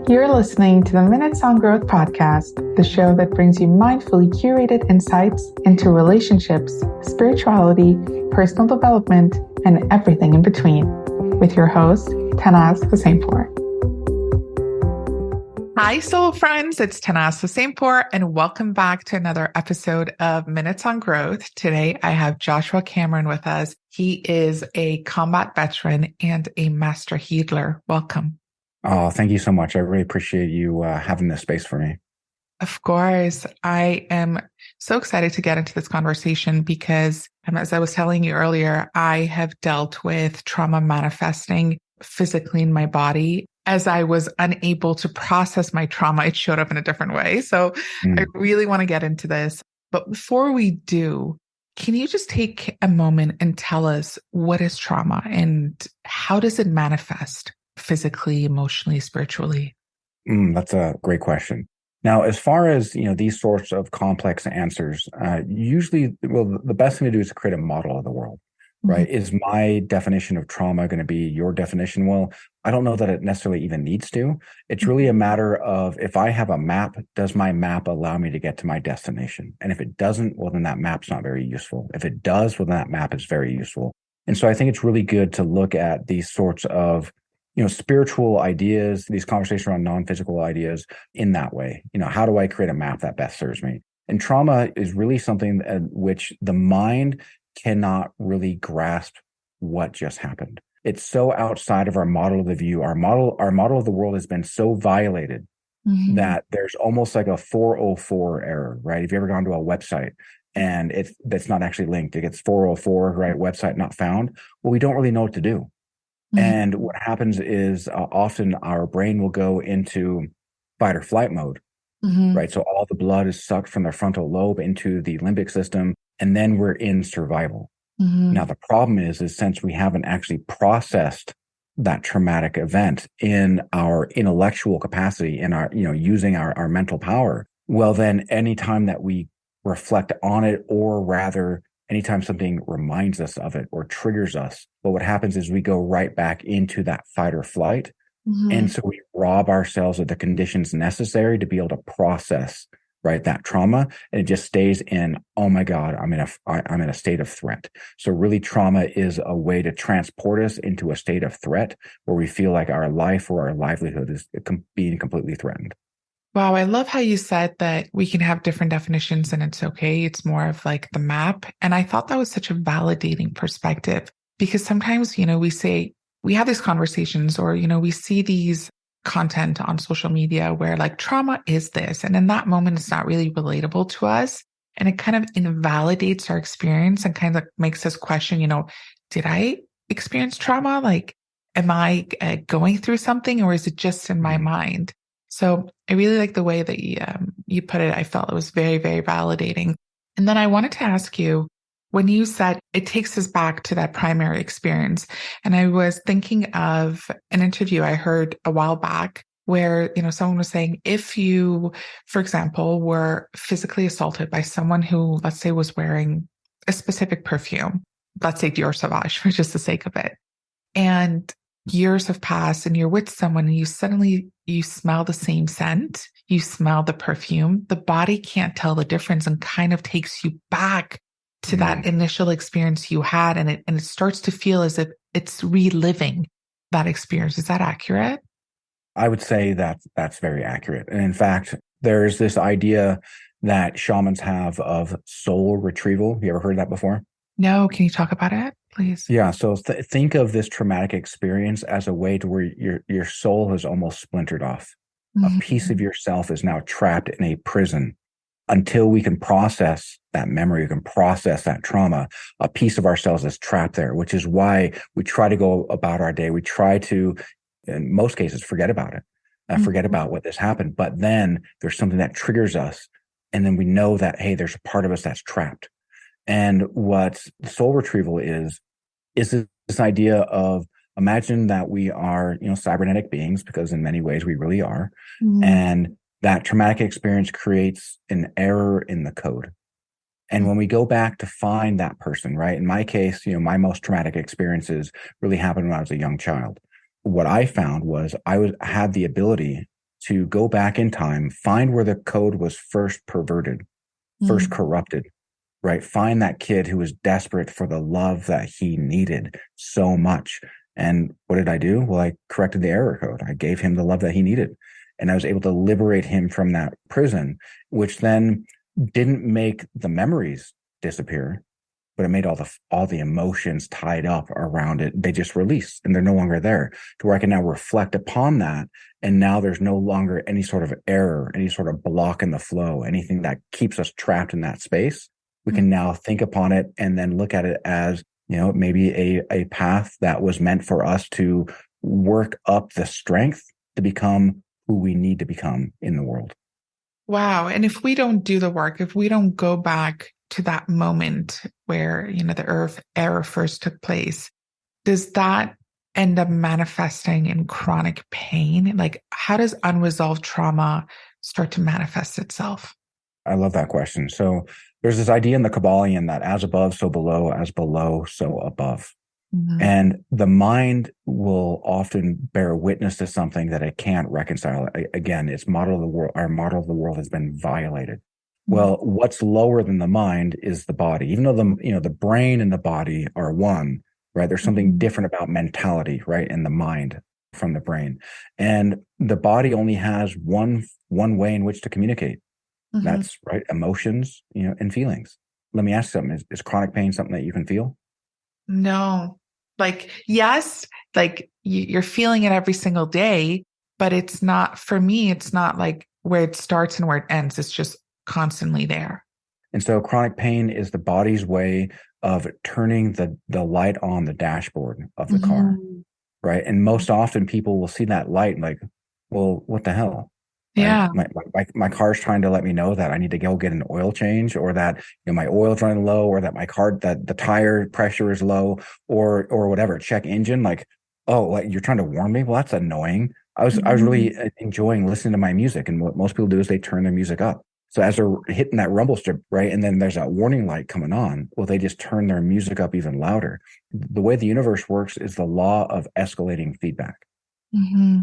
You're listening to the Minutes on Growth podcast, the show that brings you mindfully curated insights into relationships, spirituality, personal development, and everything in between, with your host, Tannaz Hosseinpour. Hi, soul friends. It's Tannaz Hosseinpour, and welcome back to another episode of Minutes on Growth. Today, I have Joshua Cameron with us. He is a combat veteran and a master healer. Welcome. Oh, thank you so much. I really appreciate you having this space for me. Of course. I am so excited to get into this conversation because, as I was telling you earlier, I have dealt with trauma manifesting physically in my body. As I was unable to process my trauma, it showed up in a different way. So I really want to get into this. But before we do, can you just take a moment and tell us what is trauma and how does it manifest? Physically, emotionally, spiritually? That's a great question. Now, as far as, these sorts of complex answers, usually, the best thing to do is to create a model of the world, right? Mm-hmm. Is my definition of trauma going to be your definition? Well, I don't know that it necessarily even needs to. It's really a matter of, if I have a map, does my map allow me to get to my destination? And if it doesn't, well, then that map's not very useful. If it does, well, then that map is very useful. And so I think it's really good to look at these sorts of spiritual ideas, these conversations around non-physical ideas in that way. How do I create a map that best serves me? And trauma is really something at which the mind cannot really grasp what just happened. It's so outside of our model of the view. Our model of the world has been so violated that there's almost like a 404 error, right? If you ever gone to a website and that's not actually linked, it gets 404, right? Website not found. Well, we don't really know what to do. And what happens is often our brain will go into fight or flight mode, right? So all the blood is sucked from the frontal lobe into the limbic system, and then we're in survival. Now, the problem is since we haven't actually processed that traumatic event in our intellectual capacity, in our, using our mental power, well, then anytime that we reflect on it, or rather anytime something reminds us of it or triggers us, but what happens is we go right back into that fight or flight. And so we rob ourselves of the conditions necessary to be able to process, right, that trauma. And it just stays in, oh my God, I'm in a state of threat. So really, trauma is a way to transport us into a state of threat where we feel like our life or our livelihood is being completely threatened. Wow, I love how you said that we can have different definitions and it's okay. It's more of like the map. And I thought that was such a validating perspective because sometimes, we say, we have these conversations or, we see these content on social media where like trauma is this. And in that moment, it's not really relatable to us. And it kind of invalidates our experience and kind of makes us question, did I experience trauma? Like, am I going through something or is it just in my mind? So I really like the way that you put it. I felt it was very, very validating. And then I wanted to ask you, when you said it takes us back to that primary experience, and I was thinking of an interview I heard a while back where, someone was saying, if you, for example, were physically assaulted by someone who, let's say, was wearing a specific perfume, let's say Dior Sauvage for just the sake of it, and years have passed and you're with someone and you smell the same scent, you smell the perfume, the body can't tell the difference and kind of takes you back to that initial experience you had. And it starts to feel as if it's reliving that experience. Is that accurate? I would say that that's very accurate. And in fact, there's this idea that shamans have of soul retrieval. You ever heard that before? No. Can you talk about it, please? Yeah. So think of this traumatic experience as a way to where your soul has almost splintered off. A piece of yourself is now trapped in a prison. Until we can process that memory, we can process that trauma, a piece of ourselves is trapped there, which is why we try to go about our day. We try to, in most cases, forget about it, forget about what this happened. But then there's something that triggers us. And then we know that, hey, there's a part of us that's trapped. And what soul retrieval is this idea of, imagine that we are, cybernetic beings, because in many ways we really are. And that traumatic experience creates an error in the code. And when we go back to find that person, right? In my case, my most traumatic experiences really happened when I was a young child. What I found was had the ability to go back in time, find where the code was first perverted, first Mm. corrupted, right? Find that kid who was desperate for the love that he needed so much. And what did I do? Well, I corrected the error code. I gave him the love that he needed. And I was able to liberate him from that prison, which then didn't make the memories disappear, but it made all the emotions tied up around it. They just release and they're no longer there, to where I can now reflect upon that. And now there's no longer any sort of error, any sort of block in the flow, anything that keeps us trapped in that space. We can now think upon it and then look at it as, maybe a path that was meant for us to work up the strength to become who we need to become in the world. Wow. And if we don't do the work, if we don't go back to that moment where, the error first took place, does that end up manifesting in chronic pain? Like, how does unresolved trauma start to manifest itself? I love that question. So there's this idea in the Kabbalion that as above, so below, as below, so above. Mm-hmm. And the mind will often bear witness to something that it can't reconcile. Again, its model of the world, our model of the world has been violated. Well, what's lower than the mind is the body. Even though the brain and the body are one, right? There's something different about mentality, right? And the mind from the brain. And the body only has one way in which to communicate. Mm-hmm. That's right. Emotions, and feelings. Let me ask you something. Is chronic pain something that you can feel? No, like, yes, like you're feeling it every single day, but it's not, for me, it's not like where it starts and where it ends. It's just constantly there. And so chronic pain is the body's way of turning the light on the dashboard of the car, right? And most often people will see that light and like, well, what the hell? Right. Yeah. My car's trying to let me know that I need to go get an oil change, or that my oil's running low, or that that the tire pressure is low, or whatever. Check engine. Like, oh, like you're trying to warn me? Well, that's annoying. I was really enjoying listening to my music, and what most people do is they turn their music up. So as they're hitting that rumble strip, right, and then there's that warning light coming on, well, they just turn their music up even louder. The way the universe works is the law of escalating feedback,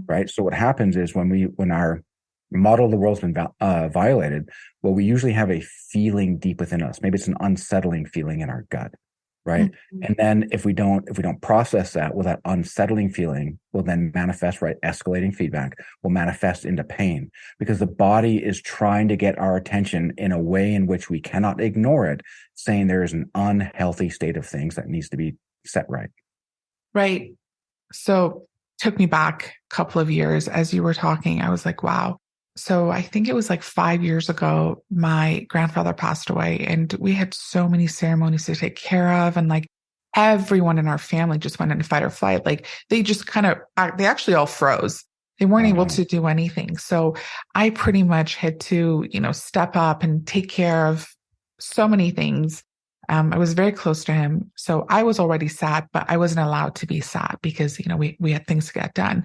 right? So what happens is when our model of the world's been violated, well, we usually have a feeling deep within us. Maybe it's an unsettling feeling in our gut, right? And then if we don't process that, well, that unsettling feeling will then manifest, right? Escalating feedback will manifest into pain, because the body is trying to get our attention in a way in which we cannot ignore it, saying there is an unhealthy state of things that needs to be set right. Right. So took me back a couple of years as you were talking. I was like, wow. So I think it was like 5 years ago, my grandfather passed away, and we had so many ceremonies to take care of. And like everyone in our family just went into fight or flight. Like they just they actually all froze. They weren't able to do anything. So I pretty much had to, step up and take care of so many things. I was very close to him. So I was already sad, but I wasn't allowed to be sad because, we had things to get done.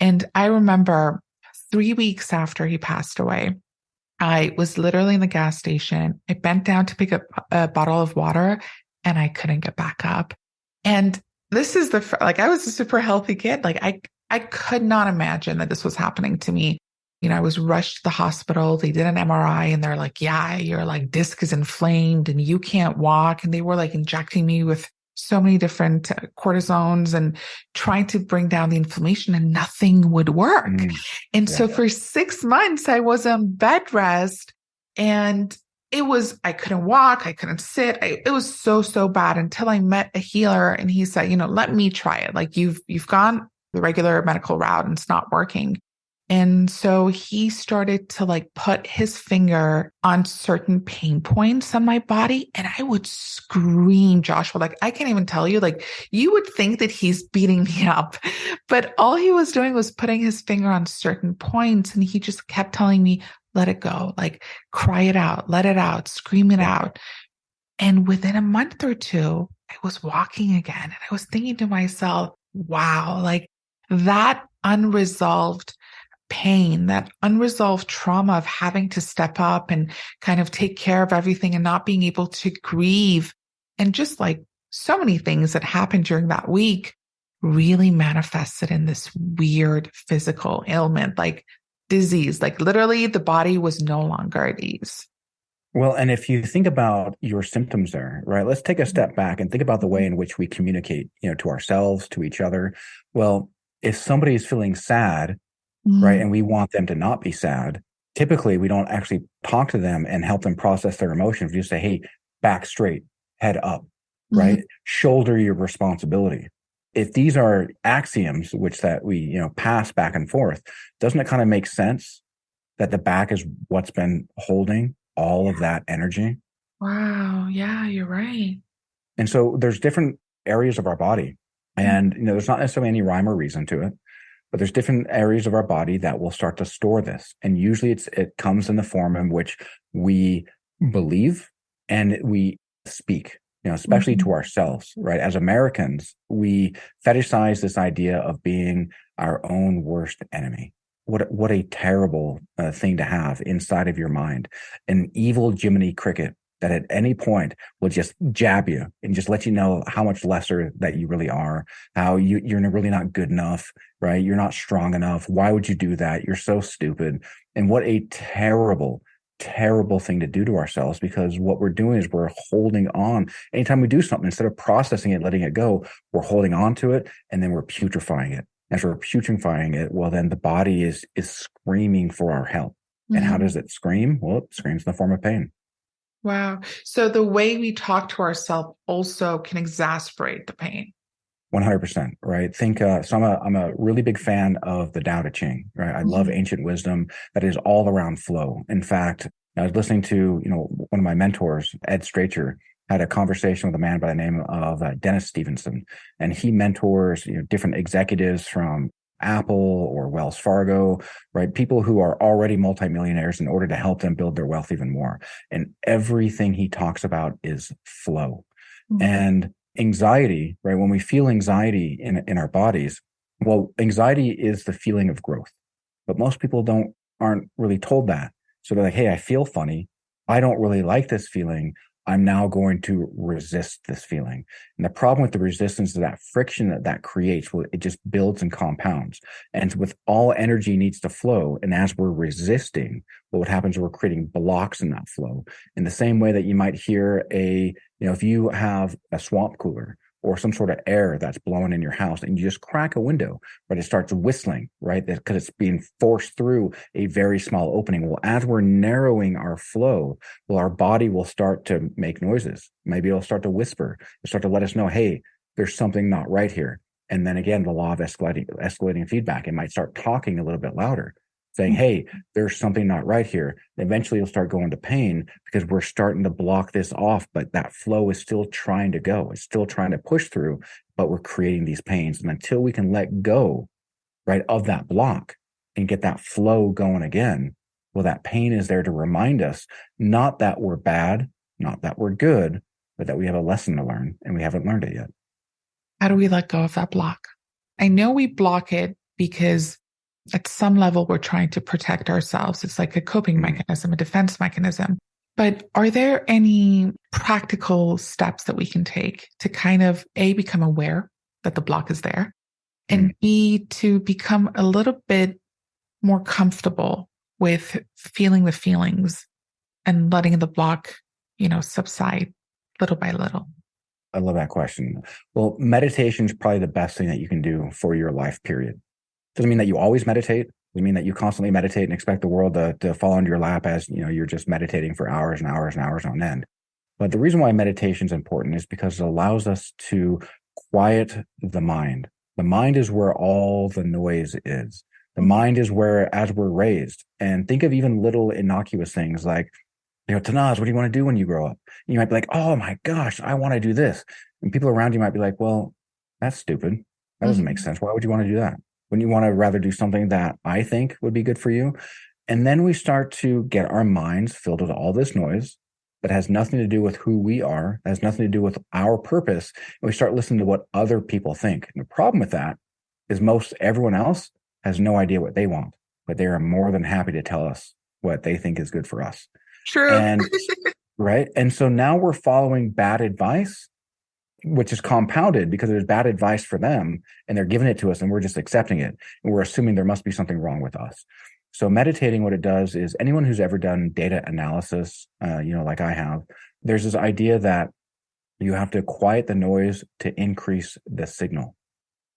And I remember 3 weeks after he passed away, I was literally in the gas station. I bent down to pick up a bottle of water and I couldn't get back up. And this is I was a super healthy kid. Like I could not imagine that this was happening to me. I was rushed to the hospital. They did an MRI and they're like, yeah, your like disc is inflamed and you can't walk. And they were like injecting me with so many different cortisones and trying to bring down the inflammation, and nothing would work. And so for 6 months, I was on bed rest, and I couldn't walk. I couldn't sit. It was so, so bad until I met a healer, and he said, let me try it. Like you've gone the regular medical route and it's not working. And so he started to like put his finger on certain pain points on my body. And I would scream, Joshua, like, I can't even tell you, like, you would think that he's beating me up, but all he was doing was putting his finger on certain points. And he just kept telling me, let it go, like cry it out, let it out, scream it out. And within a month or two, I was walking again. And I was thinking to myself, wow, like that unresolved pain, that unresolved trauma of having to step up and kind of take care of everything and not being able to grieve, and just like so many things that happened during that week really manifested in this weird physical ailment, like disease, like literally the body was no longer at ease. Well, and if you think about your symptoms there, right? Let's take a step back and think about the way in which we communicate, to ourselves, to each other. Well, if somebody is feeling sad, right, Mm-hmm. and we want them to not be sad, typically we don't actually talk to them and help them process their emotions. We just say, hey, back straight, head up, right? Shoulder your responsibility. If these are axioms which that we, pass back and forth, doesn't it kind of make sense that the back is what's been holding all of that energy? Wow. Yeah, you're right. And so there's different areas of our body. And, there's not necessarily any rhyme or reason to it, but there's different areas of our body that will start to store this. And usually it comes in the form in which we believe and we speak, especially to Mhm. ourselves, right? As Americans, we fetishize this idea of being our own worst enemy. What a terrible thing to have inside of your mind. An evil Jiminy Cricket that at any point will just jab you and just let you know how much lesser that you really are, how you're really not good enough, right? You're not strong enough. Why would you do that? You're so stupid. And what a terrible, terrible thing to do to ourselves, because what we're doing is we're holding on. Anytime we do something, instead of processing it, letting it go, we're holding on to it, and then we're putrefying it. As we're putrefying it, well, then the body is screaming for our help. And how Mhm. does it scream? Well, it screams in the form of pain. Wow. So the way we talk to ourselves also can exacerbate the pain. 100%, right? So I'm a really big fan of the Tao Te Ching, right? I love Mhm. ancient wisdom that is all around flow. In fact, I was listening to, one of my mentors, Ed Stracher, had a conversation with a man by the name of Dennis Stevenson, and he mentors, different executives from Apple or Wells Fargo, right? People who are already multimillionaires in order to help them build their wealth even more. And everything he talks about is flow. Mhm. And anxiety, right? When we feel anxiety in our bodies, well, anxiety is the feeling of growth, but most people aren't really told that. So they're like, hey, I feel funny. I don't really like this feeling. I'm now going to resist this feeling. And the problem with the resistance is that friction that creates, well, it just builds and compounds. And with all energy needs to flow. And as we're resisting, well, what happens is we're creating blocks in that flow. In the same way that you might hear if you have a swamp cooler or some sort of air that's blowing in your house and you just crack a window, but it starts whistling, right? Because it's being forced through a very small opening. Well, as we're narrowing our flow, well, our body will start to make noises. Maybe it'll start to whisper, it'll start to let us know, hey, there's something not right here. And then again, the law of escalating feedback, it might start talking a little bit louder, saying, hey, there's something not right here. Eventually you'll start going to pain because we're starting to block this off, but that flow is still trying to go. It's still trying to push through, but we're creating these pains. And until we can let go, right, of that block and get that flow going again, well, that pain is there to remind us, not that we're bad, not that we're good, but that we have a lesson to learn and we haven't learned it yet. How do we let go of that block? I know we block it because at some level we're trying to protect ourselves. It's like a coping Mm. mechanism, a defense mechanism. But are there any practical steps that we can take to kind of A, become aware that the block is there, Mm. and B, to become a little bit more comfortable with feeling the feelings and letting the block, subside little by little? I love that question. Well, meditation is probably the best thing that you can do for your life, period. Doesn't mean that you always meditate. Doesn't mean that you constantly meditate and expect the world to fall into your lap as you're just meditating for hours and hours and hours on end. But the reason why meditation is important is because it allows us to quiet the mind. The mind is where all the noise is. The mind is where, as we're raised, and think of even little innocuous things like, Tannaz, what do you want to do when you grow up? And you might be like, oh my gosh, I want to do this. And people around you might be like, well, that's stupid. That doesn't make Mhm. sense. Why would you want to do that? Wouldn't you want to rather do something that I think would be good for you? And then we start to get our minds filled with all this noise that has nothing to do with who we are, has nothing to do with our purpose. And we start listening to what other people think. And the problem with that is most everyone else has no idea what they want. but they are more than happy to tell us what they think is good for us. True. And right. And so now we're following bad advice, which is compounded because there's bad advice for them and they're giving it to us and we're just accepting it. And we're assuming there must be something wrong with us. So meditating, what it does is anyone who's ever done data analysis, like I have, there's this idea that you have to quiet the noise to increase the signal.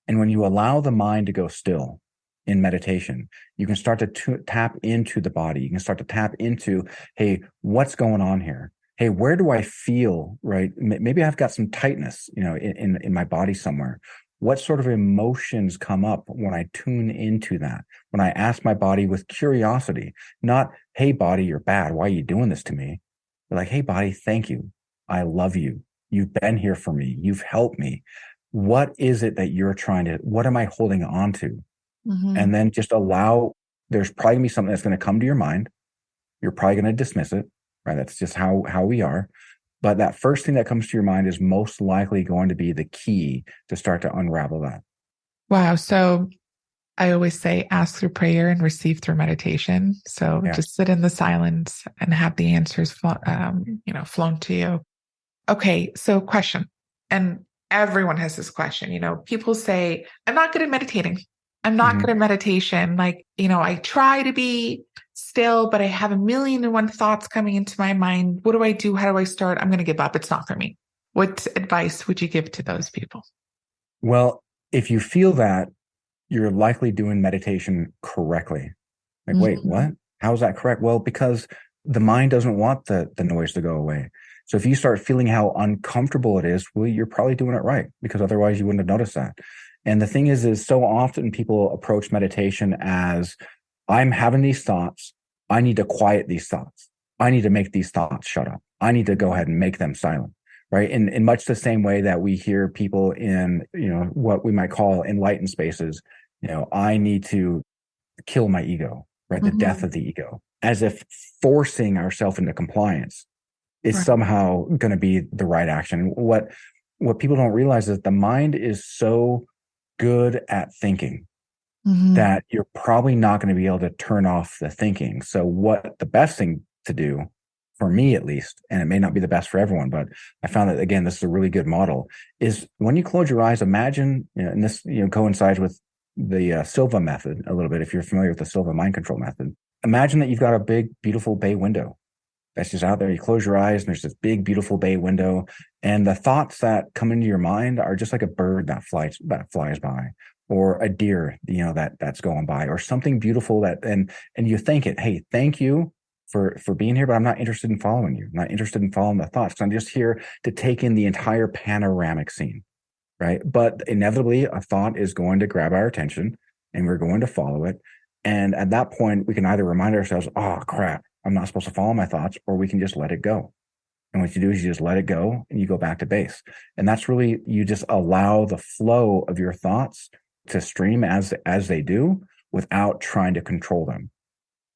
And when you allow the mind to go still in meditation, you can start to tap into the body. You can start to tap into, hey, what's going on here? Hey, where do I feel, right? Maybe I've got some tightness, in my body somewhere. What sort of emotions come up when I tune into that? When I ask my body with curiosity, not, hey, body, you're bad. Why are you doing this to me? But like, hey, body, thank you. I love you. You've been here for me. You've helped me. What is it that what am I holding on to? Mm-hmm. And then just allow, there's probably gonna be something that's going to come to your mind. You're probably going to dismiss it, right? That's just how we are. But that first thing that comes to your mind is most likely going to be the key to start to unravel that. Wow. So I always say ask through prayer and receive through meditation. So Yeah. just sit in the silence and have the answers, flown to you. Okay. So question, and everyone has this question, people say, I'm not good at meditating. I'm not good Mm-hmm. at meditation. Like, I try to be still, but I have a million and one thoughts coming into my mind. What do I do? How do I start? I'm going to give up. It's not for me. What advice would you give to those people? Well, if you feel that, you're likely doing meditation correctly. Like, wait, Mhm. what? How is that correct? Well, because the mind doesn't want the noise to go away. So if you start feeling how uncomfortable it is, well, you're probably doing it right, because otherwise you wouldn't have noticed that. And the thing is so often people approach meditation as, I'm having these thoughts. I need to quiet these thoughts. I need to make these thoughts shut up. I need to go ahead and make them silent. Right. In much the same way that we hear people in, what we might call enlightened spaces, I need to kill my ego, right? The death Mhm. of the ego, as if forcing ourselves into compliance is Right. somehow going to be the right action. What people don't realize is the mind is so good at thinking Mhm. that you're probably not going to be able to turn off the thinking. So what the best thing to do, for me at least, and it may not be the best for everyone, but I found that, again, this is a really good model, is when you close your eyes, imagine, and this, coincides with the Silva method a little bit. If you're familiar with the Silva mind control method, imagine that you've got a big, beautiful bay window that's just out there. You close your eyes and there's this big, beautiful bay window. And the thoughts that come into your mind are just like a bird that flies by, or a deer, that's going by, or something beautiful and you think it, hey, thank you for being here, but I'm not interested in following you. I'm not interested in following the thoughts. I'm just here to take in the entire panoramic scene. Right. But inevitably a thought is going to grab our attention and we're going to follow it. And at that point, we can either remind ourselves, oh, crap, I'm not supposed to follow my thoughts, or we can just let it go. And what you do is you just let it go and you go back to base. And that's really, you just allow the flow of your thoughts to stream as they do without trying to control them.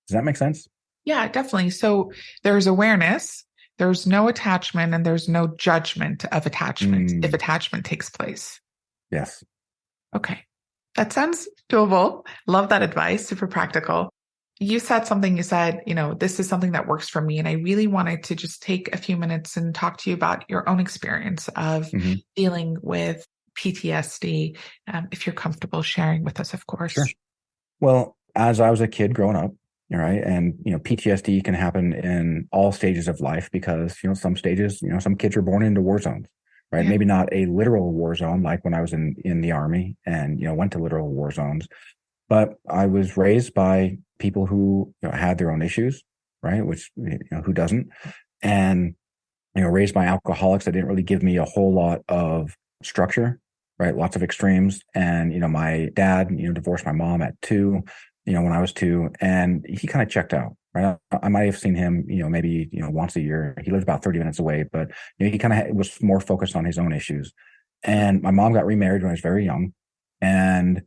Does that make sense? Yeah, definitely. So there's awareness, there's no attachment, and there's no judgment of attachment if Mm, attachment takes place. yes. Okay. That sounds doable. Love that advice. Super practical. You said something, you said, this is something that works for me. And I really wanted to just take a few minutes and talk to you about your own experience of Mm-hmm. dealing with PTSD, if you're comfortable sharing with us, of Sure. course. Well, as I was a kid growing up, all right, and PTSD can happen in all stages of life because some stages, some kids are born into war zones, right? Yeah. Maybe not a literal war zone like when I was in the army and went to literal war zones, but I was raised by people who had their own issues, right? Which who doesn't, and raised by alcoholics that didn't really give me a whole lot of structure, right? Lots of extremes. And, my dad, divorced my mom at 2, when I was 2, and he kind of checked out, right? I might have seen him, maybe, once a year. He lived about 30 minutes away, but, he kind of was more focused on his own issues. And my mom got remarried when I was very young. And,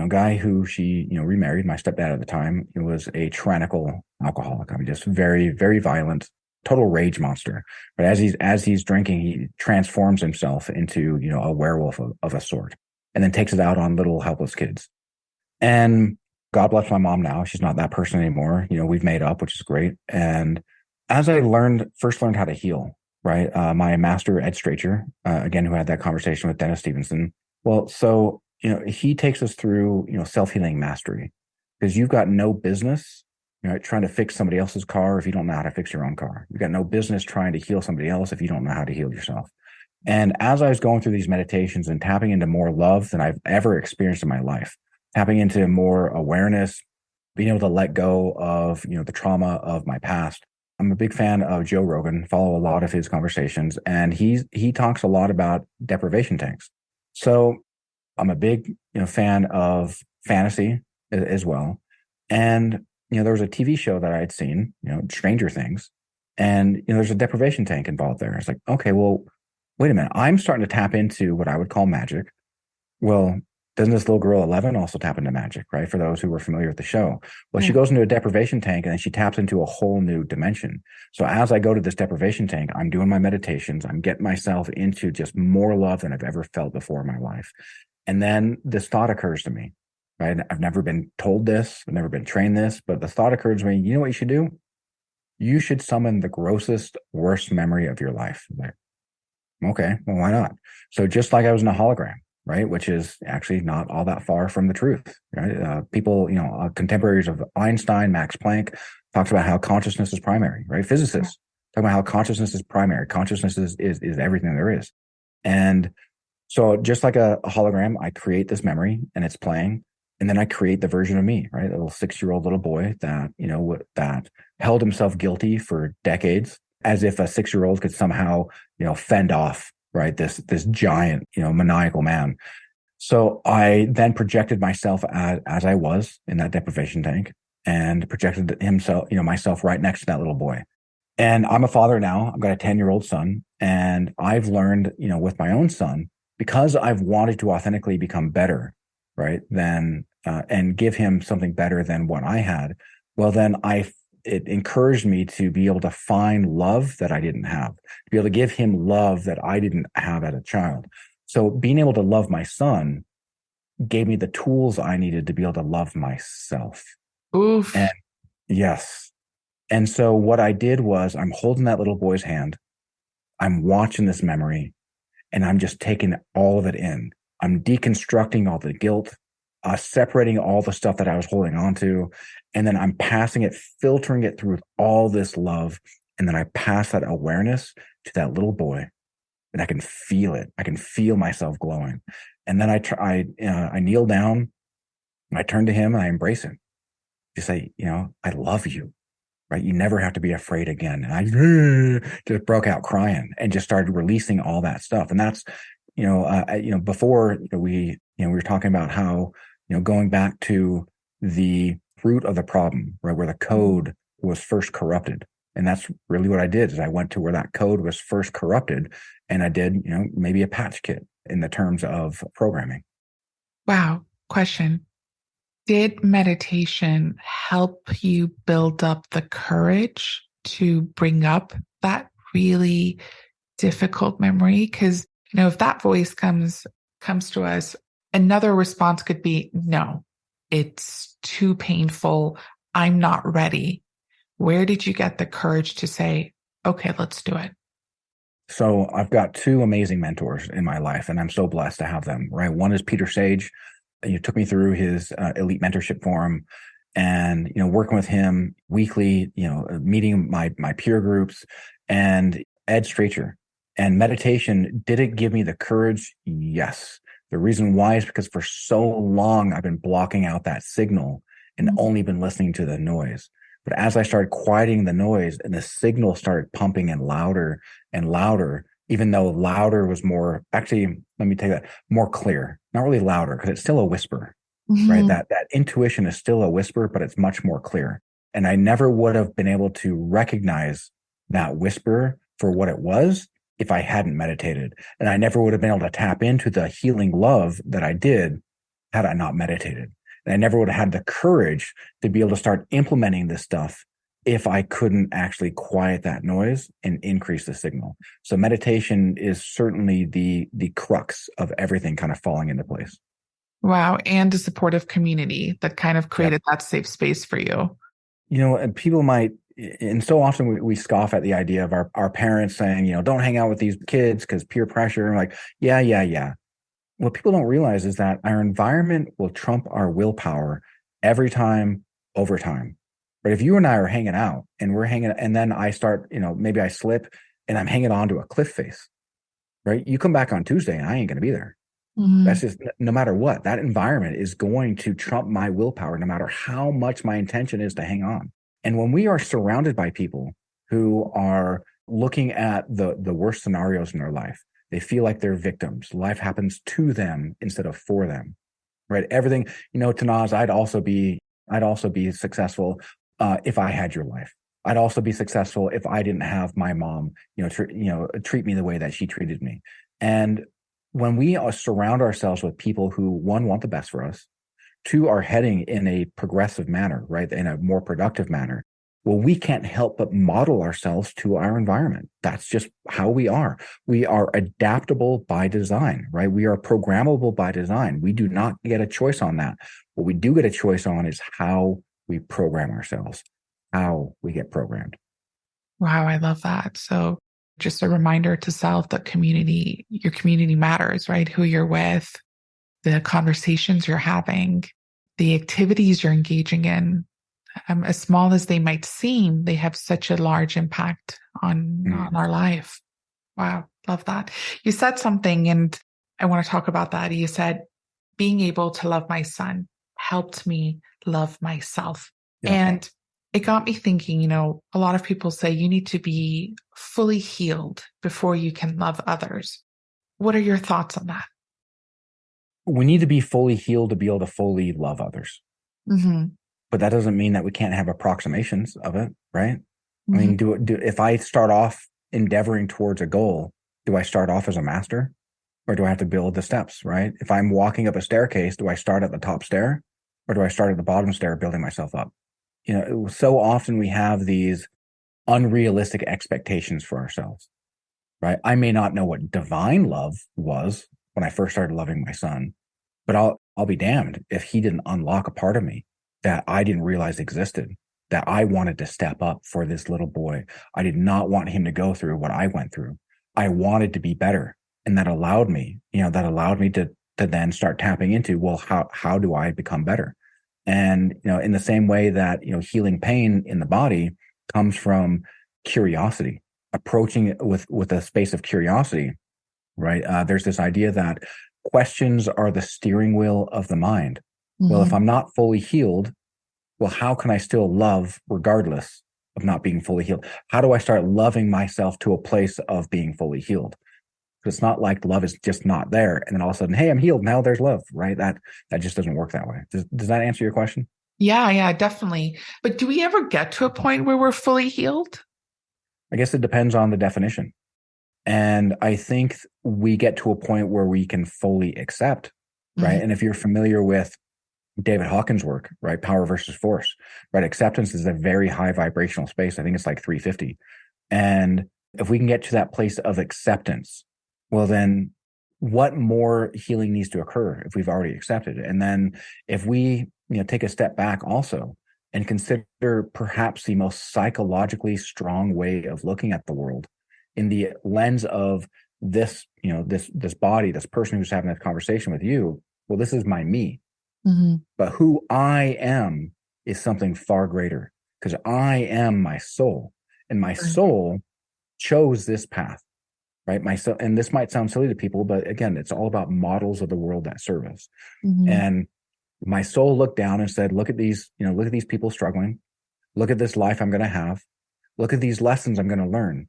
guy who she, remarried, my stepdad at the time, he was a tyrannical alcoholic. I mean, just very, very violent, total rage monster. But as he's drinking, he transforms himself into, a werewolf of a sort, and then takes it out on little helpless kids. And God bless my mom now. She's not that person anymore. We've made up, which is great. And as I first learned how to heal, right? My master, Ed Stracher, again, who had that conversation with Dennis Stevenson. Well, so, he takes us through, self-healing mastery, because you've got no business, trying to fix somebody else's car if you don't know how to fix your own car. You've got no business trying to heal somebody else if you don't know how to heal yourself. And as I was going through these meditations and tapping into more love than I've ever experienced in my life, tapping into more awareness, being able to let go of, the trauma of my past. I'm a big fan of Joe Rogan, follow a lot of his conversations, and he talks a lot about deprivation tanks. So I'm a big, fan of fantasy as well. And, there was a TV show that I had seen, Stranger Things, and, there's a deprivation tank involved there. It's like, okay, well, wait a minute. I'm starting to tap into what I would call magic. Well, doesn't this little girl 11 also tap into magic, right? For those who were familiar with the show. Well, she goes into a deprivation tank and then she taps into a whole new dimension. So as I go to this deprivation tank, I'm doing my meditations. I'm getting myself into just more love than I've ever felt before in my life. And then this thought occurs to me, right? I've never been told this. I've never been trained this, but the thought occurs to me, you know what you should do? You should summon the grossest, worst memory of your life. Like, okay, well, why not? So just like I was in a hologram, right? Which is actually not all that far from the truth, right? People, contemporaries of Einstein, Max Planck, talks about how consciousness is primary, right? Physicists talk about how consciousness is primary. Consciousness is everything there is. And so just like a hologram, I create this memory and it's playing. And then I create the version of me, right? A little 6-year-old little boy that, that held himself guilty for decades, as if a 6-year-old could somehow, fend off, right, this giant, maniacal man. So I then projected myself as I was in that deprivation tank and projected myself right next to that little boy. And I'm a father now. I've got a 10-year-old son, and I've learned, with my own son, because I've wanted to authentically become better, right, and give him something better than what I had. Well, then it encouraged me to be able to find love that I didn't have, to be able to give him love that I didn't have as a child. So being able to love my son gave me the tools I needed to be able to love myself. Oof. And yes. And so what I did was I'm holding that little boy's hand. I'm watching this memory and I'm just taking all of it in. I'm deconstructing all the guilt, separating all the stuff that I was holding on to. And then I'm passing it, filtering it through all this love. And then I pass that awareness to that little boy, and I can feel it. I can feel myself glowing. And then I kneel down, and I turn to him and I embrace him. Just say, I love you, right? You never have to be afraid again. And I just broke out crying and just started releasing all that stuff. And that's, before we were talking about how, going back to the root of the problem, right? Where the code was first corrupted. And that's really what I did is I went to where that code was first corrupted, and I did, maybe a patch kit in the terms of programming. Wow. Question. Did meditation help you build up the courage to bring up that really difficult memory? Because, if that voice comes to us, another response could be, no, it's too painful. I'm not ready. Where did you get the courage to say, okay, let's do it? So I've got two amazing mentors in my life, and I'm so blessed to have them, right? One is Peter Sage. You took me through his elite mentorship forum, and, working with him weekly, meeting my peer groups, and Ed Stracher. And meditation, did it give me the courage? Yes. The reason why is because for so long I've been blocking out that signal and only been listening to the noise. But as I started quieting the noise and the signal started pumping in louder and louder, even though louder was more, actually, let me take that, more clear, not really louder, because it's still a whisper, right? That intuition is still a whisper, but it's much more clear. And I never would have been able to recognize that whisper for what it was if I hadn't meditated. And I never would have been able to tap into the healing love that I did had I not meditated. And I never would have had the courage to be able to start implementing this stuff if I couldn't actually quiet that noise and increase the signal. So meditation is certainly the crux of everything kind of falling into place. Wow. And a supportive community that kind of Yep. created that safe space for you. And people might, and so often we scoff at the idea of our parents saying, don't hang out with these kids because peer pressure. I'm like, yeah, yeah, yeah. What people don't realize is that our environment will trump our willpower every time over time. But if you and I are hanging out and we're hanging, and then I start, maybe I slip and I'm hanging onto a cliff face, right? You come back on Tuesday and I ain't going to be there. That's Hmm. just no matter what, that environment is going to trump my willpower, no matter how much my intention is to hang on. And when we are surrounded by people who are looking at the worst scenarios in their life, they feel like they're victims. Life happens to them instead of for them, right? Everything, Tanaz, I'd also be successful if I had your life. I'd also be successful if I didn't have my mom, treat me the way that she treated me. And when we surround ourselves with people who, one, want the best for us, two, are heading in a progressive manner, right, in a more productive manner, well, we can't help but model ourselves to our environment. That's just how we are. We are adaptable by design, right? We are programmable by design. We do not get a choice on that. What we do get a choice on is how we program ourselves, how we get programmed. Wow. I love that. So just a reminder to self that your community matters, right? Who you're with, the conversations you're having, the activities you're engaging in, as small as they might seem, they have such a large impact on Mm. our life. Wow, love that. You said something, and I want to talk about that. You said being able to love my son helped me love myself. Yeah. And it got me thinking, a lot of people say you need to be fully healed before you can love others. What are your thoughts on that? We need to be fully healed to be able to fully love others. Mm-hmm. But that doesn't mean that we can't have approximations of it, right? I Mm-hmm. mean, do if I start off endeavoring towards a goal, do I start off as a master or do I have to build the steps, right? If I'm walking up a staircase, do I start at the top stair or do I start at the bottom stair building myself up? So often we have these unrealistic expectations for ourselves, right? I may not know what divine love was when I first started loving my son, but I'll be damned if he didn't unlock a part of me that I didn't realize existed, that I wanted to step up for this little boy. I did not want him to go through what I went through. I wanted to be better. And that allowed me to then start tapping into, well, how do I become better? And, in the same way that, healing pain in the body comes from curiosity, approaching it with a space of curiosity, right? There's this idea that questions are the steering wheel of the mind. Well, if Mm-hmm. I'm not fully healed, well, how can I still love regardless of not being fully healed? How do I start loving myself to a place of being fully healed? Because it's not like love is just not there. And then all of a sudden, hey, I'm healed. Now there's love, right? That just doesn't work that way. Does that answer your question? Yeah, yeah, definitely. But do we ever get to a point where we're fully healed? I guess it depends on the definition. And I think we get to a point where we can fully accept, right? Mm-hmm. And if you're familiar with David Hawkins' work, right? Power versus force, right? Acceptance is a very high vibrational space. I think it's like 350. And if we can get to that place of acceptance, well, then what more healing needs to occur if we've already accepted it? And then if we, take a step back also and consider perhaps the most psychologically strong way of looking at the world in the lens of this, this body, this person who's having this conversation with you, well, this is my me, Mm-hmm. but who I am is something far greater because I am my soul and my Right. soul chose this path, right? My soul, and this might sound silly to people, but again, it's all about models of the world that serve us. Mm-hmm. And my soul looked down and said, look at these, look at these people struggling. Look at this life I'm going to have. Look at these lessons I'm going to learn.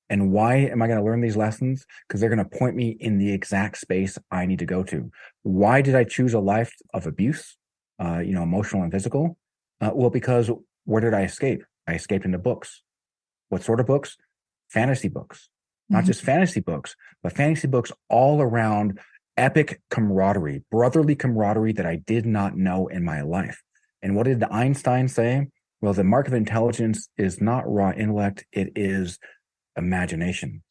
And why am I going to learn these lessons? Because they're going to point me in the exact space I need to go to. Why did I choose a life of abuse, emotional and physical? Well, because where did I escape? I escaped into books. What sort of books? Fantasy books. Not Mm-hmm. just fantasy books, but fantasy books all around epic camaraderie, brotherly camaraderie that I did not know in my life. And what did Einstein say? Well, the mark of intelligence is not raw intellect, it is imagination.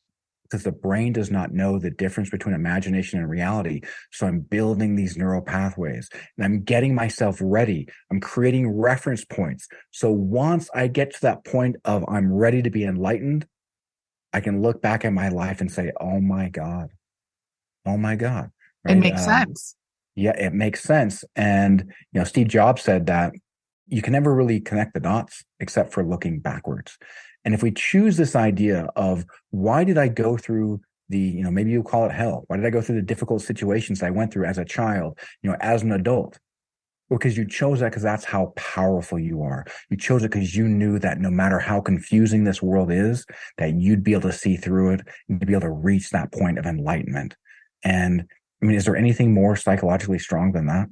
because the brain does not know the difference between imagination and reality. So I'm building these neural pathways and I'm getting myself ready. I'm creating reference points. So once I get to that point of I'm ready to be enlightened, I can look back at my life and say, oh my God, It right? makes sense. Yeah, it makes sense. And, Steve Jobs said that you can never really connect the dots except for looking backwards. And if we choose this idea of why did I go through maybe you call it hell? Why did I go through the difficult situations I went through as a child, as an adult? Because you chose that because that's how powerful you are. You chose it because you knew that no matter how confusing this world is, that you'd be able to see through it and to be able to reach that point of enlightenment. And I mean, is there anything more psychologically strong than that?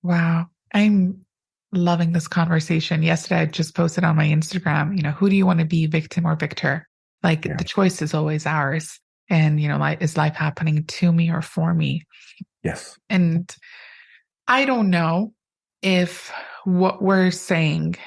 Wow. I'm loving this conversation. Yesterday, I just posted on my Instagram, who do you want to be, victim or victor? Like Yeah. the choice is always ours. And, is life happening to me or for me? Yes. And I don't know if what we're saying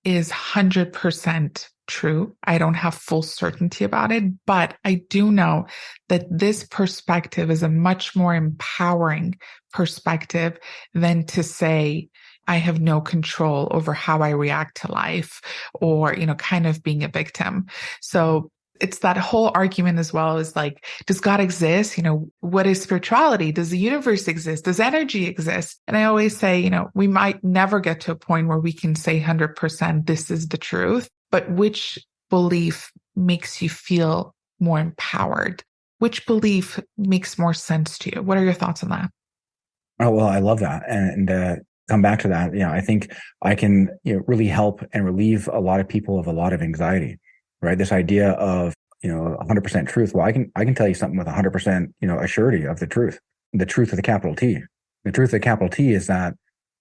is 100% true. I don't have full certainty about it, but I do know that this perspective is a much more empowering perspective than to say, I have no control over how I react to life or, kind of being a victim. So it's that whole argument as well as like, does God exist? What is spirituality? Does the universe exist? Does energy exist? And I always say, we might never get to a point where we can say 100% this is the truth, but which belief makes you feel more empowered? Which belief makes more sense to you? What are your thoughts on that? Oh, well, I love that. And come back to that. I think I can really help and relieve a lot of people of a lot of anxiety, right? This idea of, 100% truth. Well, I can tell you something with 100%, assurity of the truth with a capital T. The truth with a capital T is that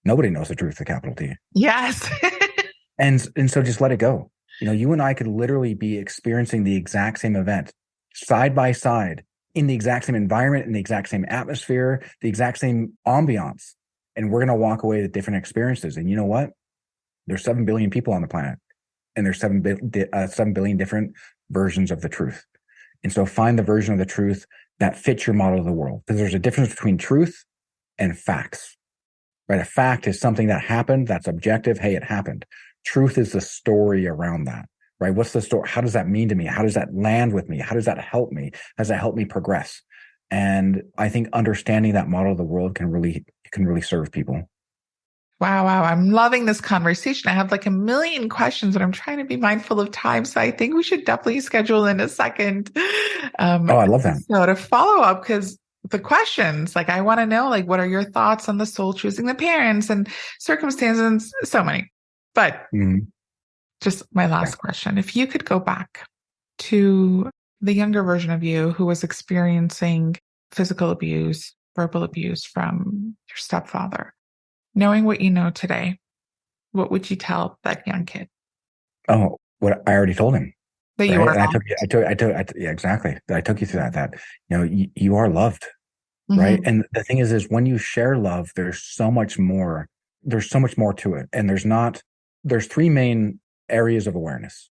nobody knows the truth with a capital T. Yes. And so just let it go. You and I could literally be experiencing the exact same event side by side in the exact same environment, in the exact same atmosphere, the exact same ambiance. And we're going to walk away with different experiences. And you know what? There's 7 billion people on the planet and there's 7 billion different versions of the truth. And so find the version of the truth that fits your model of the world, because there's a difference between truth and facts, right? A fact is something that happened. That's objective. Hey, it happened. Truth is the story around that, right? What's the story? How does that mean to me? How does that land with me? How does that help me? How does that help me progress? And I think understanding that model of the world can really serve people. Wow, wow. I'm loving this conversation. I have like a million questions, but I'm trying to be mindful of time. So I think we should definitely schedule in a second Oh, I love that. so to follow up, because the questions, like I want to know, like, what are your thoughts on the soul choosing the parents and circumstances? So many. But just my last question. If you could go back to the younger version of you who was experiencing physical abuse, verbal abuse from your stepfather, knowing what you know today, what would you tell that young kid? Oh, what I already told him, That you right? are And loved. yeah, exactly. I took you through that, you are loved, right? Mm-hmm. And the thing is when you share love, there's so much more to it. And there's 3 main areas of awareness.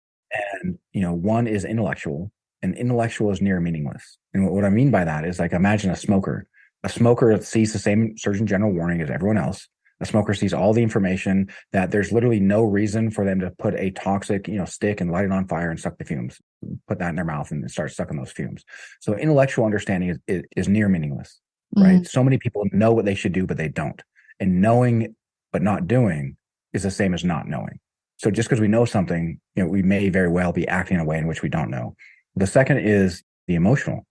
And, one is intellectual, and intellectual is near meaningless. And what I mean by that is, like, imagine a smoker. A smoker sees the same Surgeon General warning as everyone else. A smoker sees all the information that there's literally no reason for them to put a toxic, stick and light it on fire and suck the fumes, put that in their mouth and start sucking those fumes. So intellectual understanding is near meaningless, Mm-hmm. right? So many people know what they should do, but they don't. And knowing but not doing is the same as not knowing. So just because we know something, we may very well be acting in a way in which we don't know. The second is the emotional.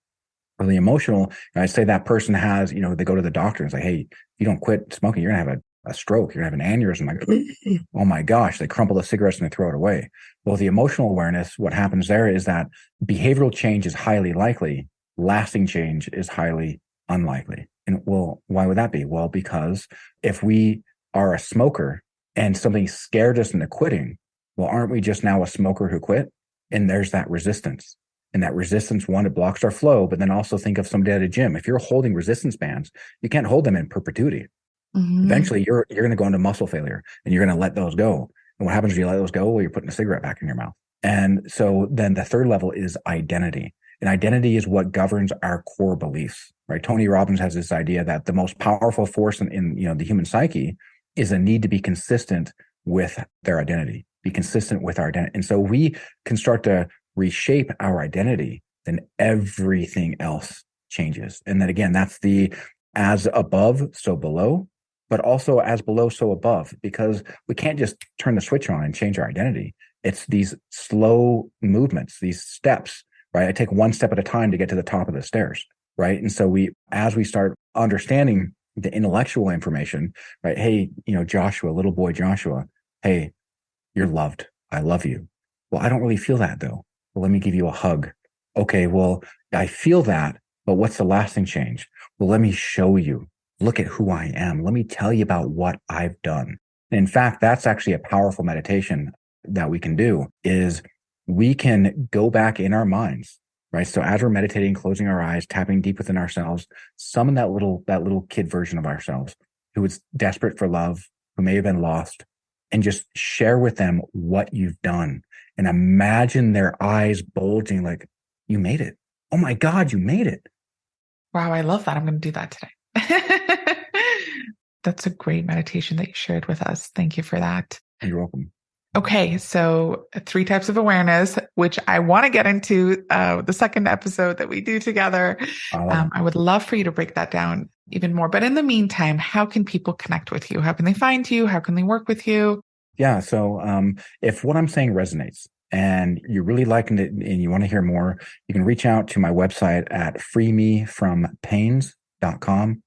Or the emotional, I'd say that person has, they go to the doctor and it's like, hey, if you don't quit smoking, you're going to have a stroke. You're going to have an aneurysm. Like, oh my gosh, they crumple the cigarettes and they throw it away. Well, the emotional awareness, what happens there is that behavioral change is highly likely. Lasting change is highly unlikely. And well, why would that be? Well, because if we are a smoker and something scared us into quitting, well, aren't we just now a smoker who quit? And there's that resistance. And that resistance, one, it blocks our flow, but then also think of somebody at a gym. If you're holding resistance bands, you can't hold them in perpetuity. Mm-hmm. Eventually you're going to go into muscle failure and you're going to let those go. And what happens when you let those go? Well, you're putting a cigarette back in your mouth. And so then the third level is identity. And identity is what governs our core beliefs, right? Tony Robbins has this idea that the most powerful force in the human psyche is a need to be consistent with their identity, be consistent with our identity. And so we can start to reshape our identity, then everything else changes. And then again, that's the as above, so below, but also as below, so above, because we can't just turn the switch on and change our identity. It's these slow movements, these steps, right? I take one step at a time to get to the top of the stairs, right? And so as we start understanding the intellectual information, right? Hey, Joshua, little boy Joshua, hey, you're loved. I love you. Well, I don't really feel that though. Well, let me give you a hug. Okay, well, I feel that, but what's the lasting change? Well, let me show you. Look at who I am. Let me tell you about what I've done. And in fact, that's actually a powerful meditation that we can do is we can go back in our minds, right? So as we're meditating, closing our eyes, tapping deep within ourselves, summon that little kid version of ourselves who is desperate for love, who may have been lost, and just share with them what you've done. And imagine their eyes bulging like, you made it. Oh my God, you made it. Wow, I love that. I'm going to do that today. That's a great meditation that you shared with us. Thank you for that. You're welcome. Okay, so 3 types of awareness, which I want to get into the second episode that we do together. I would love for you to break that down even more. But in the meantime, how can people connect with you? How can they find you? How can they work with you? Yeah, so if what I'm saying resonates and you're really liking it and you want to hear more, you can reach out to my website at freemefrompains.com.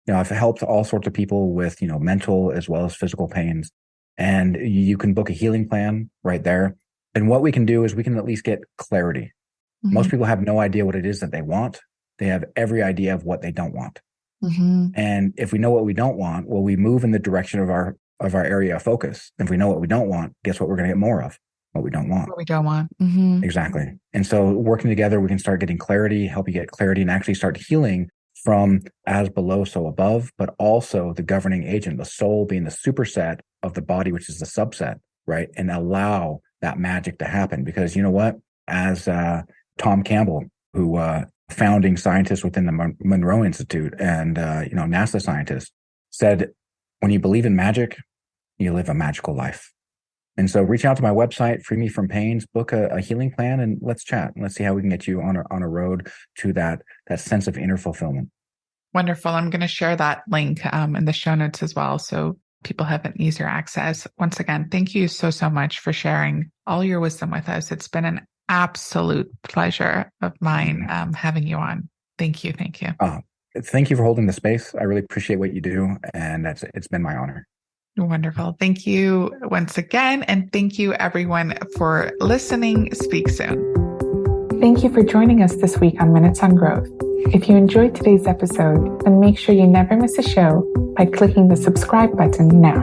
I've helped all sorts of people with, mental as well as physical pains. And you can book a healing plan right there. And what we can do is we can at least get clarity. Mm-hmm. Most people have no idea what it is that they want. They have every idea of what they don't want. Mm-hmm. And if we know what we don't want, well, we move in the direction of our area of focus. If we know what we don't want, guess what we're going to get more of? What we don't want. What we don't want. Mm-hmm. Exactly. And so working together, we can start getting clarity, help you get clarity and actually start healing from as below, so above, but also the governing agent, the soul being the superset of the body, which is the subset, right? And allow that magic to happen. Because you know what? As Tom Campbell, who founding scientist within the Monroe Institute and NASA scientist, said, when you believe in magic, you live a magical life. And so reach out to my website, Free Me From Pains, book a healing plan, and let's chat. Let's see how we can get you on a road to that sense of inner fulfillment. Wonderful. I'm going to share that link in the show notes as well, so people have an easier access. Once again, thank you so much for sharing all your wisdom with us. It's been an absolute pleasure of mine having you on. Thank you. Thank you. Thank you for holding the space. I really appreciate what you do, and it's been my honor. Wonderful. Thank you once again. And thank you everyone for listening. Speak soon. Thank you for joining us this week on Minutes on Growth. If you enjoyed today's episode, then make sure you never miss a show by clicking the subscribe button now.